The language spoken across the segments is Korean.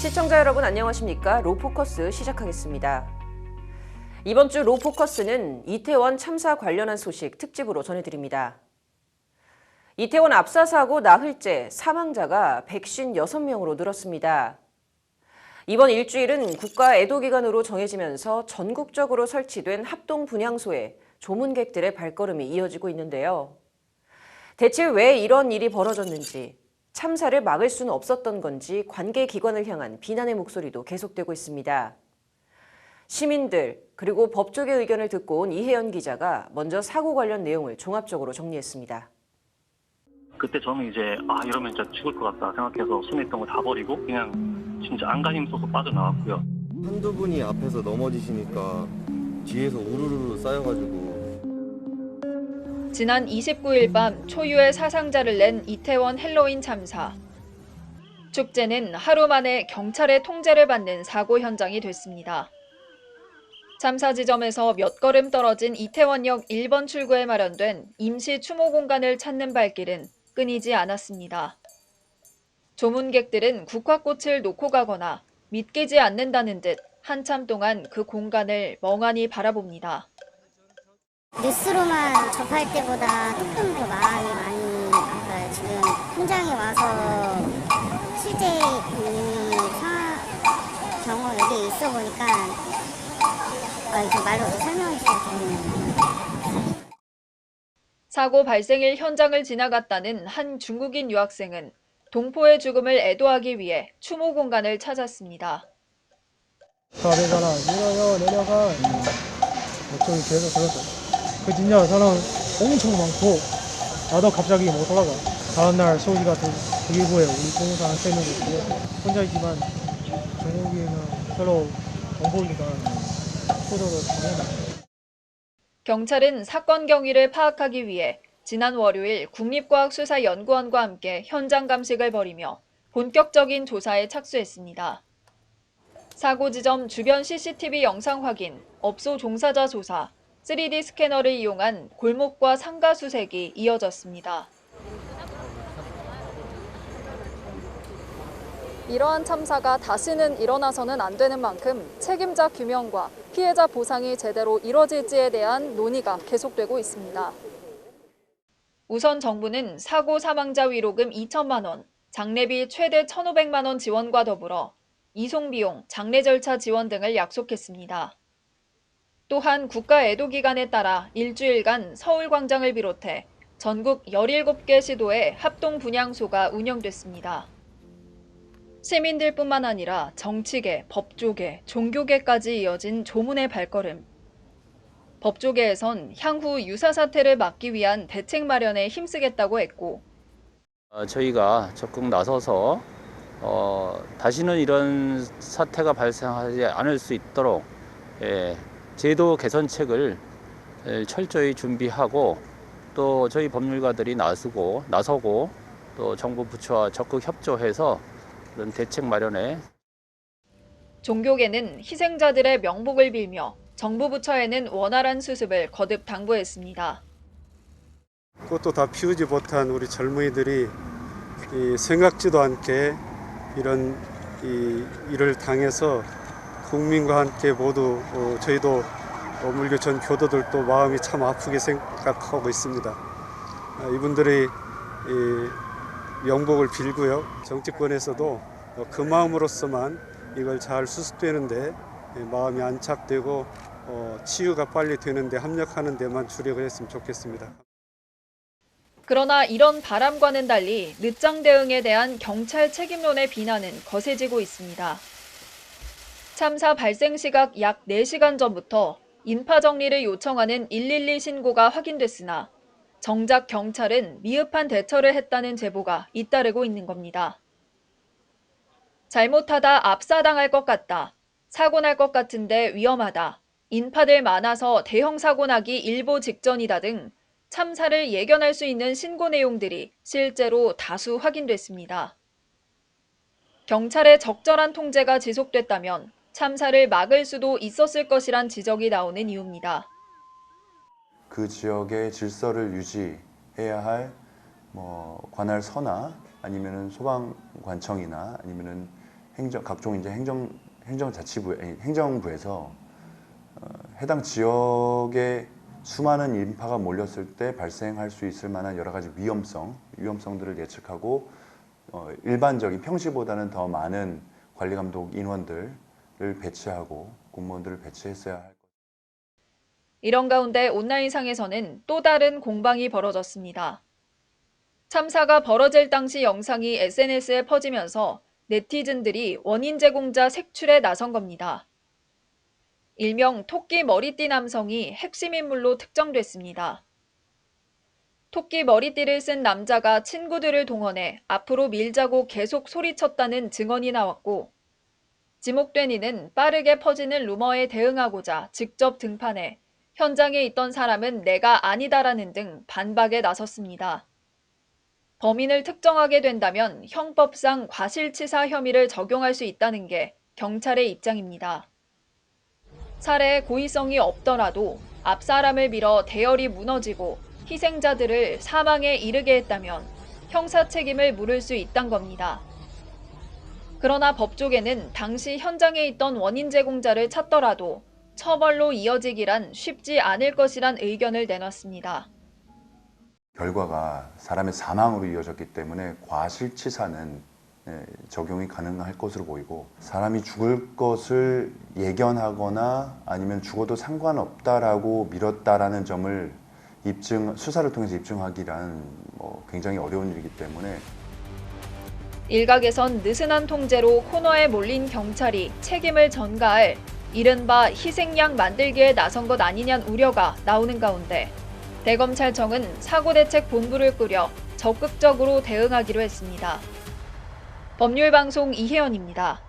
시청자 여러분 안녕하십니까? 로포커스 시작하겠습니다. 이번 주 로포커스는 이태원 참사 관련한 소식 특집으로 전해드립니다. 이태원 압사 사고 나흘째 사망자가 156명으로 늘었습니다. 이번 일주일은 국가 애도기간으로 정해지면서 전국적으로 설치된 합동 분향소에 조문객들의 발걸음이 이어지고 있는데요. 대체 왜 이런 일이 벌어졌는지, 참사를 막을 수는 없었던 건지 관계 기관을 향한 비난의 목소리도 계속되고 있습니다. 시민들 그리고 법조계 의견을 듣고 온 이혜연 기자가 먼저 사고 관련 내용을 종합적으로 정리했습니다. 그때 저는 이제 이러면 진짜 죽을 것 같다 생각해서 손에 있던 거 다 버리고 그냥 진짜 안간힘 써서 빠져나왔고요. 한두 분이 앞에서 넘어지시니까 뒤에서 우르르 쌓여가지고. 지난 29일 밤 초유의 사상자를 낸 이태원 헬로윈 참사. 축제는 하루 만에 경찰의 통제를 받는 사고 현장이 됐습니다. 참사 지점에서 몇 걸음 떨어진 이태원역 1번 출구에 마련된 임시 추모 공간을 찾는 발길은 끊이지 않았습니다. 조문객들은 국화꽃을 놓고 가거나 믿기지 않는다는 듯 한참 동안 그 공간을 멍하니 바라봅니다. 뉴스로만 접할 때보다 조금 더 마음이 많이 아파요. 지금 현장에 와서 실제 경험 여기 있어 보니까 이거 말로 설명할 수가 없네요. 사고 발생일 현장을 지나갔다는 한 중국인 유학생은 동포의 죽음을 애도하기 위해 추모 공간을 찾았습니다. 가래잖아. 내려가. 저기 계속 그랬어. 그 진짜 사람 엄청 많고 나도 갑자기 못 올라가. 다음날 소식 같은 일부에 우리 동영상 3명이 죽었어. 혼자이지만 중국인은 서로 정보니까 포도를 당연하죠. 경찰은 사건 경위를 파악하기 위해 지난 월요일 국립과학수사연구원과 함께 현장 감식을 벌이며 본격적인 조사에 착수했습니다. 사고 지점 주변 CCTV 영상 확인, 업소 종사자 조사, 3D 스캐너를 이용한 골목과 상가 수색이 이어졌습니다. 이러한 참사가 다시는 일어나서는 안 되는 만큼 책임자 규명과 피해자 보상이 제대로 이뤄질지에 대한 논의가 계속되고 있습니다. 우선 정부는 사고 사망자 위로금 2천만 원, 장례비 최대 1,500만 원 지원과 더불어 이송비용, 장례 절차 지원 등을 약속했습니다. 또한 국가 애도기간에 따라 일주일간 서울광장을 비롯해 전국 17개 시도에 합동 분향소가 운영됐습니다. 시민들뿐만 아니라 정치계, 법조계, 종교계까지 이어진 조문의 발걸음. 법조계에선 향후 유사 사태를 막기 위한 대책 마련에 힘쓰겠다고 했고, 저희가 적극 나서서 다시는 이런 사태가 발생하지 않을 수 있도록 제도 개선책을 철저히 준비하고 또 저희 법률가들이 나서고 또 정부 부처와 적극 협조해서 그런 대책 마련에. 종교계는 희생자들의 명복을 빌며 정부 부처에는 원활한 수습을 거듭 당부했습니다. 꽃도 다 피우지 못한 우리 젊은이들이 생각지도 않게 이런 일을 당해서 국민과 함께 모두 저희도 물교 전 교도들도 마음이 참 아프게 생각하고 있습니다. 이분들의 명복을 빌고요. 정치권에서도 그 마음으로서만 이걸 잘 수습되는데 마음이 안착되고 치유가 빨리 되는데 합력하는 데만 주력을 했으면 좋겠습니다. 그러나 이런 바람과는 달리 늦장 대응에 대한 경찰 책임론의 비난은 거세지고 있습니다. 참사 발생 시각 약 4시간 전부터 인파 정리를 요청하는 112 신고가 확인됐으나 정작 경찰은 미흡한 대처를 했다는 제보가 잇따르고 있는 겁니다. 잘못하다 압사당할 것 같다. 사고 날 것 같은데 위험하다. 인파들 많아서 대형 사고 나기 일보 직전이다 등 참사를 예견할 수 있는 신고 내용들이 실제로 다수 확인됐습니다. 경찰의 적절한 통제가 지속됐다면 참사를 막을 수도 있었을 것이란 지적이 나오는 이유입니다. 그 지역의 질서를 유지해야 할 관할 서나 아니면은 소방관청이나 아니면은 각종 이제 행정부에서 해당 지역에 수많은 인파가 몰렸을 때 발생할 수 있을 만한 여러 가지 위험성들을 예측하고 일반적인 평시보다는 더 많은 관리 감독 인원들을 배치하고 공무원들을 배치했어야 할 것. 이런 가운데 온라인상에서는 또 다른 공방이 벌어졌습니다. 참사가 벌어질 당시 영상이 SNS에 퍼지면서 네티즌들이 원인 제공자 색출에 나선 겁니다. 일명 토끼 머리띠 남성이 핵심 인물로 특정됐습니다. 토끼 머리띠를 쓴 남자가 친구들을 동원해 앞으로 밀자고 계속 소리쳤다는 증언이 나왔고, 지목된 이는 빠르게 퍼지는 루머에 대응하고자 직접 등판해 현장에 있던 사람은 내가 아니다라는 등 반박에 나섰습니다. 범인을 특정하게 된다면 형법상 과실치사 혐의를 적용할 수 있다는 게 경찰의 입장입니다. 살해의 고의성이 없더라도 앞 사람을 밀어 대열이 무너지고 희생자들을 사망에 이르게 했다면 형사 책임을 물을 수 있단 겁니다. 그러나 법조계는 당시 현장에 있던 원인 제공자를 찾더라도 처벌로 이어지기란 쉽지 않을 것이란 의견을 내놨습니다. 결과가 사람의 사망으로 이어졌기 때문에 과실치사는 적용이 가능할 것으로 보이고, 사람이 죽을 것을 예견하거나 아니면 죽어도 상관없다라고 밀었다라는 점을 수사를 통해서 입증하기란 굉장히 어려운 일이기 때문에, 일각에선 느슨한 통제로 코너에 몰린 경찰이 책임을 전가할 이른바 희생양 만들기에 나선 것 아니냐는 우려가 나오는 가운데, 대검찰청은 사고대책본부를 꾸려 적극적으로 대응하기로 했습니다. 법률방송 이혜연입니다.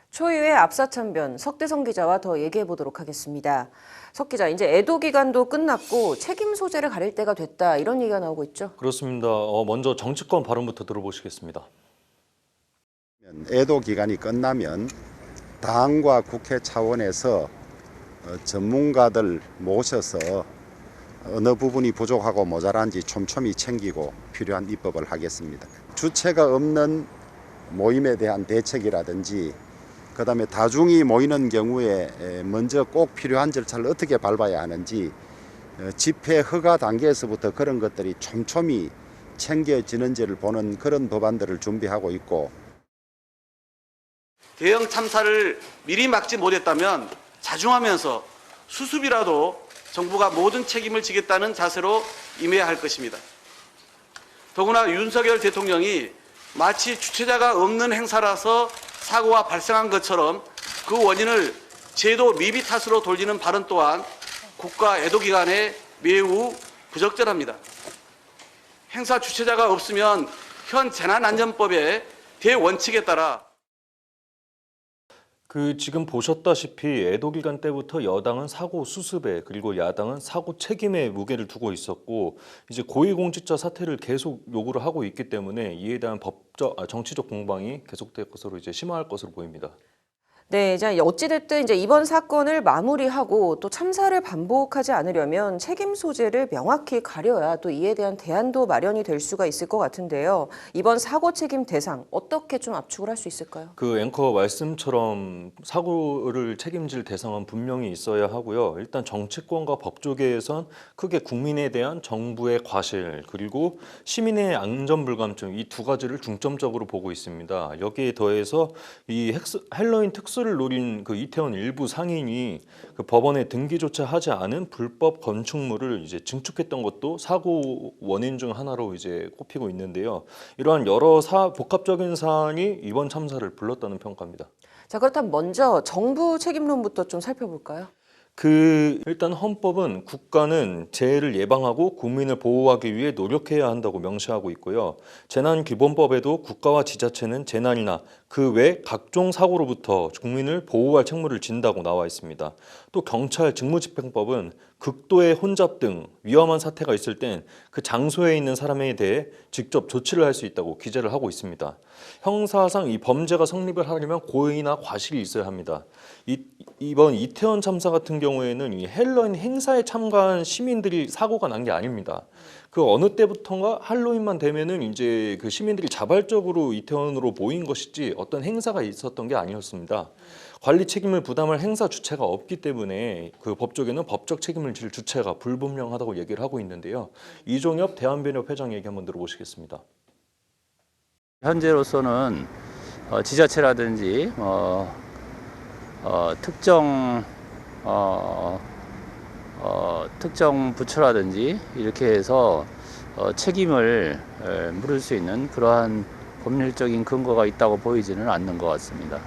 초유의 압사참변 석대성 기자와 더 얘기해 보도록 하겠습니다. 석 기자, 이제 애도 기간도 끝났고 책임 소재를 가릴 때가 됐다, 이런 얘기가 나오고 있죠? 그렇습니다. 먼저 정치권 발언부터 들어보시겠습니다. 애도 기간이 끝나면 당과 국회 차원에서 전문가들 모셔서 어느 부분이 부족하고 모자란지 촘촘히 챙기고 필요한 입법을 하겠습니다. 주체가 없는 모임에 대한 대책이라든지, 그다음에 다중이 모이는 경우에 먼저 꼭 필요한 절차를 어떻게 밟아야 하는지, 집회 허가 단계에서부터 그런 것들이 촘촘히 챙겨지는지를 보는 그런 법안들을 준비하고 있고, 대형 참사를 미리 막지 못했다면 자중하면서 수습이라도 정부가 모든 책임을 지겠다는 자세로 임해야 할 것입니다. 더구나 윤석열 대통령이 마치 주체자가 없는 행사라서 사고가 발생한 것처럼 그 원인을 제도 미비 탓으로 돌리는 발언 또한 국가 애도 기간에 매우 부적절합니다. 행사 주체자가 없으면 현 재난안전법의 대원칙에 따라 지금 보셨다시피 애도 기간 때부터 여당은 사고 수습에, 그리고 야당은 사고 책임에 무게를 두고 있었고, 이제 고위공직자 사퇴를 계속 요구를 하고 있기 때문에 이에 대한 정치적 공방이 계속될 것으로 이제 심화할 것으로 보입니다. 네, 이제 어찌됐든 이제 이번 사건을 마무리하고 또 참사를 반복하지 않으려면 책임 소재를 명확히 가려야 또 이에 대한 대안도 마련이 될 수가 있을 것 같은데요. 이번 사고 책임 대상 어떻게 좀 압축을 할 수 있을까요? 앵커 말씀처럼 사고를 책임질 대상은 분명히 있어야 하고요. 일단 정치권과 법조계에선 크게 국민에 대한 정부의 과실, 그리고 시민의 안전불감증, 이 두 가지를 중점적으로 보고 있습니다. 여기에 더해서 이 헬로윈 특수를 노린 이태원 일부 상인이 법원에 등기조차 하지 않은 불법 건축물을 이제 증축했던 것도 사고 원인 중 하나로 이제 꼽히고 있는데요. 이러한 여러 복합적인 사안이 이번 참사를 불렀다는 평가입니다. 자, 그렇다면 먼저 정부 책임론부터 좀 살펴볼까요? 일단 헌법은 국가는 재해를 예방하고 국민을 보호하기 위해 노력해야 한다고 명시하고 있고요. 재난기본법에도 국가와 지자체는 재난이나 그 외 각종 사고로부터 국민을 보호할 책무를 진다고 나와 있습니다. 또 경찰 직무집행법은 극도의 혼잡 등 위험한 사태가 있을 땐 그 장소에 있는 사람에 대해 직접 조치를 할 수 있다고 기재를 하고 있습니다. 형사상 이 범죄가 성립을 하려면 고의나 과실이 있어야 합니다. 이번 이태원 참사 같은 경우에는 이 헬로윈 행사에 참가한 시민들이 사고가 난 게 아닙니다. 그 어느 때부턴가 할로윈만 되면은 이제 그 시민들이 자발적으로 이태원으로 모인 것이지 어떤 행사가 있었던 게 아니었습니다. 관리 책임을 부담할 행사 주체가 없기 때문에 그 법조계는 법적 책임을 질 주체가 불분명하다고 얘기를 하고 있는데요. 이종엽 대한변협 회장 얘기 한번 들어보시겠습니다. 현재로서는 지자체라든지 특정 부처라든지 이렇게 해서 책임을 물을 수 있는 그러한 법률적인 근거가 있다고 보이지는 않는 것 같습니다.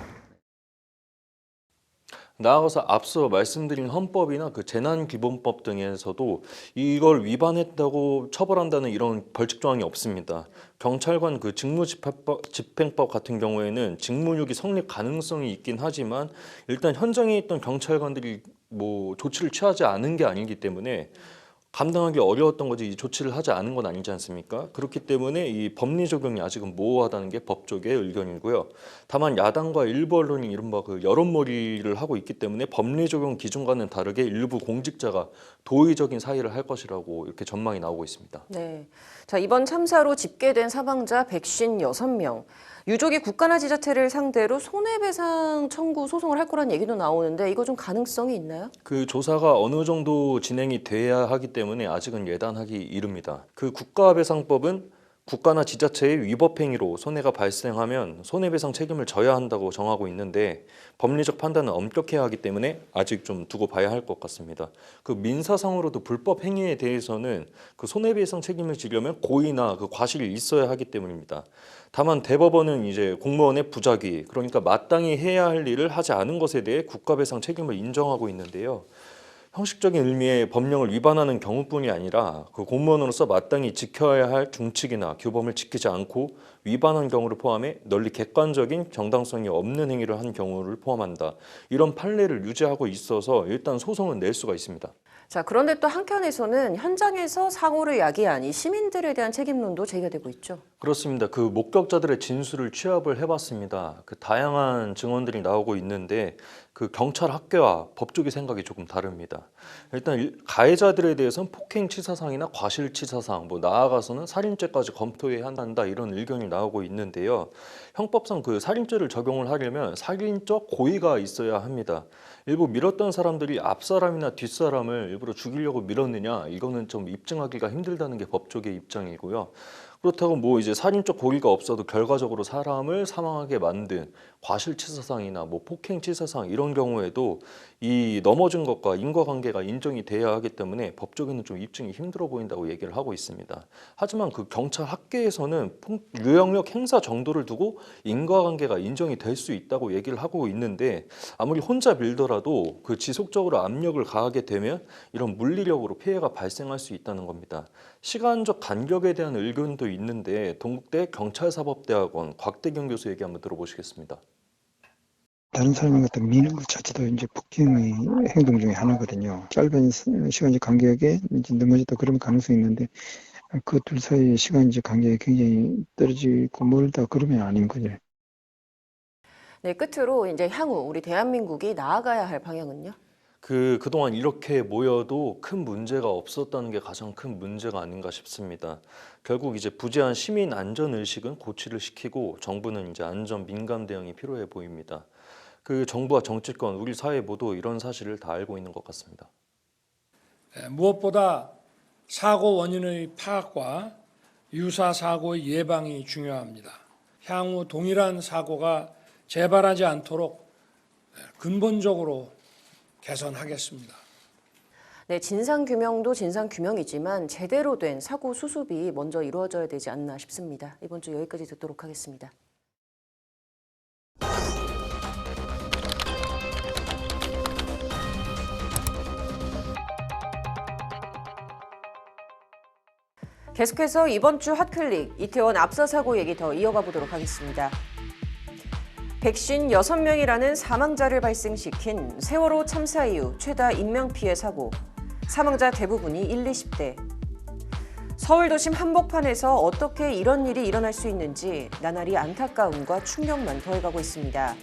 나아가서 앞서 말씀드린 헌법이나 그 재난기본법 등에서도 이걸 위반했다고 처벌한다는 이런 벌칙 조항이 없습니다. 경찰관 그 직무집행법 같은 경우에는 직무유기 성립 가능성이 있긴 하지만 일단 현장에 있던 경찰관들이 뭐 조치를 취하지 않은 게 아니기 때문에 감당하기 어려웠던 거지 이 조치를 하지 않은 건 아니지 않습니까? 그렇기 때문에 이 법리 적용이 아직은 모호하다는 게 법조계의 의견이고요. 다만 야당과 일부 언론이 이른바 그 여론몰이를 하고 있기 때문에 법리 적용 기준과는 다르게 일부 공직자가 도의적인 사의를 할 것이라고 이렇게 전망이 나오고 있습니다. 네. 자, 이번 참사로 집계된 사망자 156명. 유족이 국가나 지자체를 상대로 손해배상 청구 소송을 할 거란 얘기도 나오는데 이거 좀 가능성이 있나요? 그 조사가 어느 정도 진행이 돼야 하기 때문에 아직은 예단하기 이릅니다. 그 국가배상법은 국가나 지자체의 위법 행위로 손해가 발생하면 손해배상 책임을 져야 한다고 정하고 있는데 법리적 판단은 엄격해야 하기 때문에 아직 좀 두고 봐야 할 것 같습니다. 그 민사상으로도 불법 행위에 대해서는 그 손해배상 책임을 지려면 고의나 그 과실이 있어야 하기 때문입니다. 다만 대법원은 이제 공무원의 부작위, 그러니까 마땅히 해야 할 일을 하지 않은 것에 대해 국가배상 책임을 인정하고 있는데요. 형식적인 의미의 법령을 위반하는 경우뿐이 아니라 그 공무원으로서 마땅히 지켜야 할 중칙이나 규범을 지키지 않고 위반한 경우를 포함해 널리 객관적인 정당성이 없는 행위를 한 경우를 포함한다. 이런 판례를 유지하고 있어서 일단 소송은 낼 수가 있습니다. 자, 그런데 또 한켠에서는 현장에서 사고를 야기한 이 시민들에 대한 책임론도 제기되고 있죠. 그렇습니다. 그 목격자들의 진술을 취합을 해봤습니다. 그 다양한 증언들이 나오고 있는데 그 경찰 학계와 법조계 생각이 조금 다릅니다. 일단 가해자들에 대해서는 폭행치사상이나 과실치사상, 뭐 나아가서는 살인죄까지 검토해야 한다 이런 의견이 나오고 있는데요. 형법상 그 살인죄를 적용을 하려면 살인적 고의가 있어야 합니다. 일부 밀었던 사람들이 앞사람이나 뒷사람을 일부러 죽이려고 밀었느냐 이거는 좀 입증하기가 힘들다는 게 법조계 입장이고요. 그렇다고 뭐 이제 살인적 고의가 없어도 결과적으로 사람을 사망하게 만든 과실치사상이나 뭐 폭행치사상 이런 경우에도 이 넘어진 것과 인과관계가 인정이 돼야 하기 때문에 법조계는 좀 입증이 힘들어 보인다고 얘기를 하고 있습니다. 하지만 그 경찰 학계에서는 유형력 행사 정도를 두고 인과관계가 인정이 될 수 있다고 얘기를 하고 있는데 아무리 혼자 밀더라도 그 지속적으로 압력을 가하게 되면 이런 물리력으로 피해가 발생할 수 있다는 겁니다. 시간적 간격에 대한 의견도 있는데 동국대 경찰사법대학원 곽대경 교수 얘기 한번 들어보시겠습니다. 다른 사람을 갖다 미는 것 자체도 이제 폭행의 행동 중에 하나거든요. 짧은 시간적 간격에 이제 넘어졌다 그런 가능성이 있는데 그 둘 사이의 시간적 간격이 굉장히 떨어지고 멀다 그러면 아닌 거죠. 네, 끝으로 이제 향후 우리 대한민국이 나아가야 할 방향은요? 그동안 이렇게 모여도 큰 문제가 없었다는 게 가장 큰 문제가 아닌가 싶습니다. 결국 이제 부재한 시민 안전 의식은 고취를 시키고 정부는 이제 안전 민감 대응이 필요해 보입니다. 그 정부와 정치권, 우리 사회 모두 이런 사실을 다 알고 있는 것 같습니다. 무엇보다 사고 원인의 파악과 유사 사고의 예방이 중요합니다. 향후 동일한 사고가 재발하지 않도록 근본적으로 개선하겠습니다. 네, 진상규명도 진상규명이지만 제대로 된 사고 수습이 먼저 이루어져야 되지 않나 싶습니다. 이번 주 여기까지 듣도록 하겠습니다. 계속해서 이번 주 핫클릭 이태원 압사 사고 얘기 더 이어가 보도록 하겠습니다. 156명이라는 사망자를 발생시킨 세월호 참사 이후 최다 인명피해 사고. 사망자 대부분이 1, 20대. 서울 도심 한복판에서 어떻게 이런 일이 일어날 수 있는지 나날이 안타까움과 충격만 더해가고 있습니다.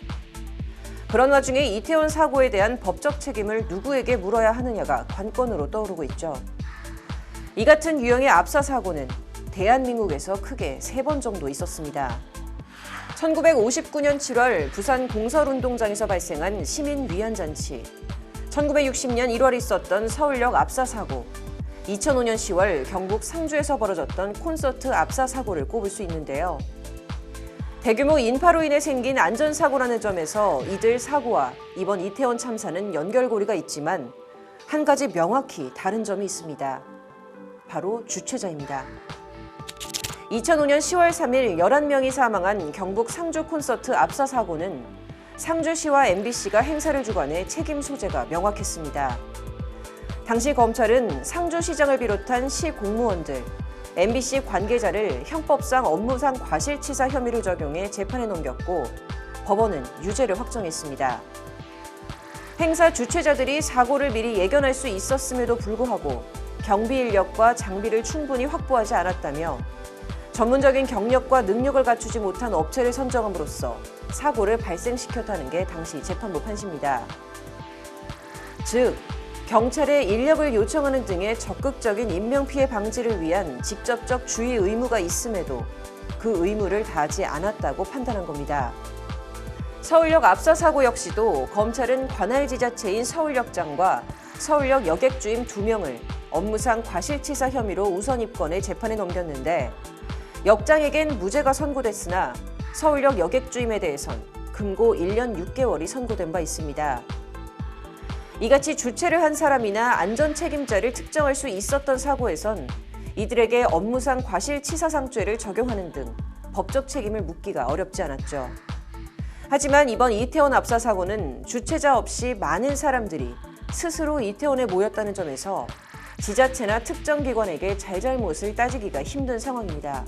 그런 와중에 이태원 사고에 대한 법적 책임을 누구에게 물어야 하느냐가 관건으로 떠오르고 있죠. 이 같은 유형의 압사 사고는 대한민국에서 크게 3번 정도 있었습니다. 1959년 7월 부산 공설운동장에서 발생한 시민 위안잔치, 1960년 1월 있었던 서울역 압사 사고, 2005년 10월 경북 상주에서 벌어졌던 콘서트 압사 사고를 꼽을 수 있는데요. 대규모 인파로 인해 생긴 안전사고라는 점에서 이들 사고와 이번 이태원 참사는 연결고리가 있지만 한 가지 명확히 다른 점이 있습니다. 바로 주최자입니다. 2005년 10월 3일 11명이 사망한 경북 상주 콘서트 압사 사고는 상주시와 MBC가 행사를 주관해 책임 소재가 명확했습니다. 당시 검찰은 상주시장을 비롯한 시 공무원들, MBC 관계자를 형법상 업무상 과실치사 혐의를 적용해 재판에 넘겼고 법원은 유죄를 확정했습니다. 행사 주최자들이 사고를 미리 예견할 수 있었음에도 불구하고 경비 인력과 장비를 충분히 확보하지 않았다며 전문적인 경력과 능력을 갖추지 못한 업체를 선정함으로써 사고를 발생시켰다는 게 당시 재판부 판시입니다. 즉, 경찰에 인력을 요청하는 등의 적극적인 인명피해 방지를 위한 직접적 주의 의무가 있음에도 그 의무를 다하지 않았다고 판단한 겁니다. 서울역 압사 사고 역시도 검찰은 관할 지자체인 서울역장과 서울역 여객주임 2명을 업무상 과실치사 혐의로 우선 입건해 재판에 넘겼는데 역장에겐 무죄가 선고됐으나 서울역 여객주임에 대해선 금고 1년 6개월이 선고된 바 있습니다. 이같이 주최를 한 사람이나 안전 책임자를 특정할 수 있었던 사고에선 이들에게 업무상 과실치사상죄를 적용하는 등 법적 책임을 묻기가 어렵지 않았죠. 하지만 이번 이태원 압사 사고는 주최자 없이 많은 사람들이 스스로 이태원에 모였다는 점에서 지자체나 특정 기관에게 잘잘못을 따지기가 힘든 상황입니다.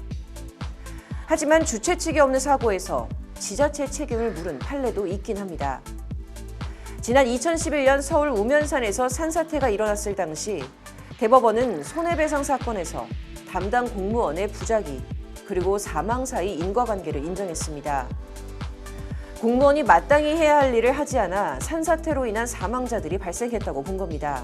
하지만 주최 측이 없는 사고에서 지자체 책임을 물은 판례도 있긴 합니다. 지난 2011년 서울 우면산에서 산사태가 일어났을 당시 대법원은 손해배상 사건에서 담당 공무원의 부작위 그리고 사망 사이 인과관계를 인정했습니다. 공무원이 마땅히 해야 할 일을 하지 않아 산사태로 인한 사망자들이 발생했다고 본 겁니다.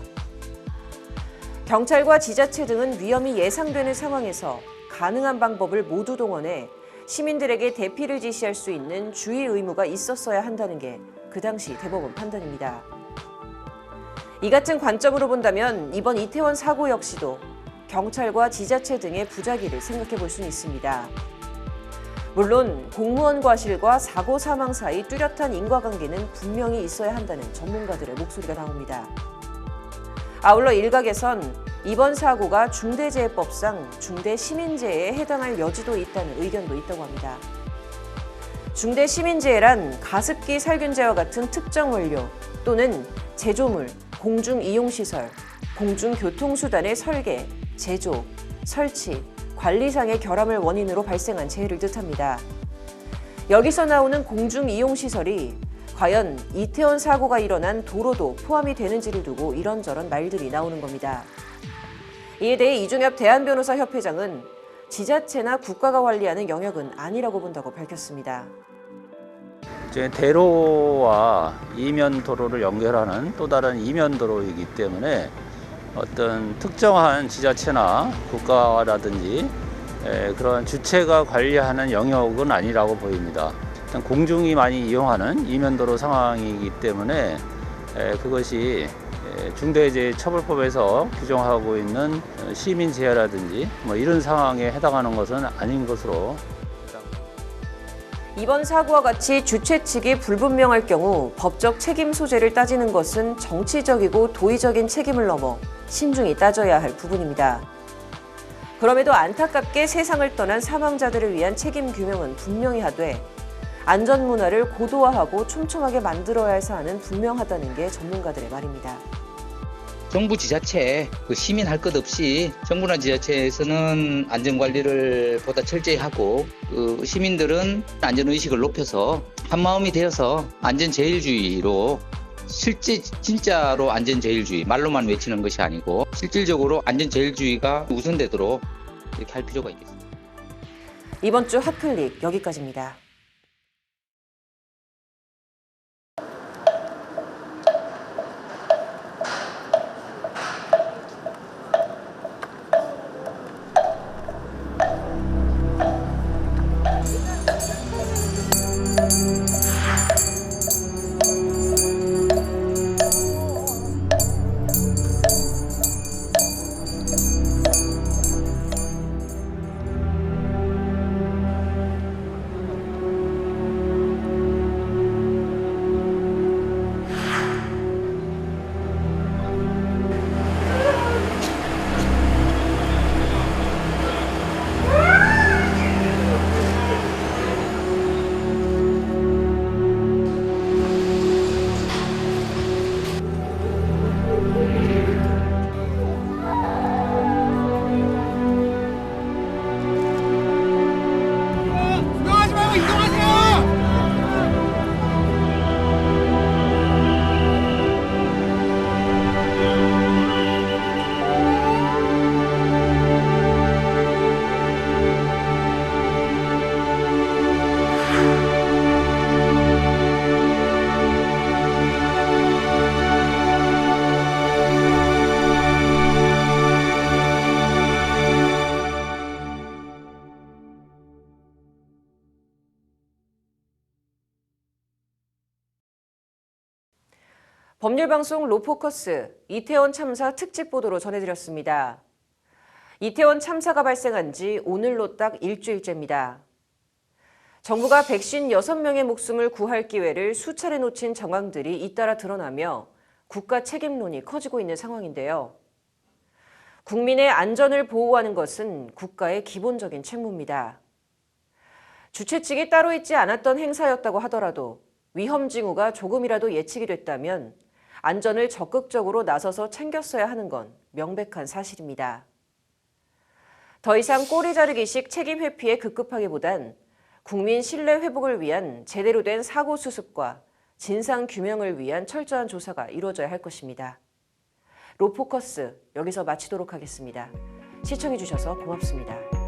경찰과 지자체 등은 위험이 예상되는 상황에서 가능한 방법을 모두 동원해 시민들에게 대피를 지시할 수 있는 주의 의무가 있었어야 한다는 게 그 당시 대법원 판단입니다. 이 같은 관점으로 본다면 이번 이태원 사고 역시도 경찰과 지자체 등의 부작위를 생각해 볼 수는 있습니다. 물론 공무원 과실과 사고 사망 사이 뚜렷한 인과관계는 분명히 있어야 한다는 전문가들의 목소리가 나옵니다. 아울러 일각에선 이번 사고가 중대재해법상 중대시민재해에 해당할 여지도 있다는 의견도 있다고 합니다. 중대시민재해란 가습기 살균제와 같은 특정 원료 또는 제조물, 공중이용시설, 공중교통수단의 설계, 제조, 설치, 관리상의 결함을 원인으로 발생한 재해를 뜻합니다. 여기서 나오는 공중이용시설이 과연 이태원 사고가 일어난 도로도 포함이 되는지를 두고 이런저런 말들이 나오는 겁니다. 이에 대해 이종엽 대한변호사협회장은 지자체나 국가가 관리하는 영역은 아니라고 본다고 밝혔습니다. 대로와 이면 도로를 연결하는 또 다른 이면 도로이기 때문에 어떤 특정한 지자체나 국가라든지 그런 주체가 관리하는 영역은 아니라고 보입니다. 공중이 많이 이용하는 이면도로 상황이기 때문에 그것이 중대재해처벌법에서 규정하고 있는 시민재해라든지 이런 상황에 해당하는 것은 아닌 것으로. 이번 사고와 같이 주최 측이 불분명할 경우 법적 책임 소재를 따지는 것은 정치적이고 도의적인 책임을 넘어 신중히 따져야 할 부분입니다. 그럼에도 안타깝게 세상을 떠난 사망자들을 위한 책임 규명은 분명히 하되 안전 문화를 고도화하고 촘촘하게 만들어야 할 사안은 분명하다는 게 전문가들의 말입니다. 정부 지자체, 시민 할 것 없이 정부나 지자체에서는 안전관리를 보다 철저히 하고 시민들은 안전의식을 높여서 한마음이 되어서 안전제일주의로 진짜로 안전제일주의, 말로만 외치는 것이 아니고 실질적으로 안전제일주의가 우선되도록 이렇게 할 필요가 있겠습니다. 이번 주 핫클릭 여기까지입니다. 법률방송 로포커스 이태원 참사 특집 보도로 전해드렸습니다. 이태원 참사가 발생한 지 오늘로 딱 일주일째입니다. 정부가 156명의 목숨을 구할 기회를 수차례 놓친 정황들이 잇따라 드러나며 국가 책임론이 커지고 있는 상황인데요. 국민의 안전을 보호하는 것은 국가의 기본적인 책무입니다. 주최 측이 따로 있지 않았던 행사였다고 하더라도 위험 징후가 조금이라도 예측이 됐다면 안전을 적극적으로 나서서 챙겼어야 하는 건 명백한 사실입니다. 더 이상 꼬리 자르기식 책임 회피에 급급하기보단 국민 신뢰 회복을 위한 제대로 된 사고 수습과 진상 규명을 위한 철저한 조사가 이루어져야 할 것입니다. 로포커스 여기서 마치도록 하겠습니다. 시청해주셔서 고맙습니다.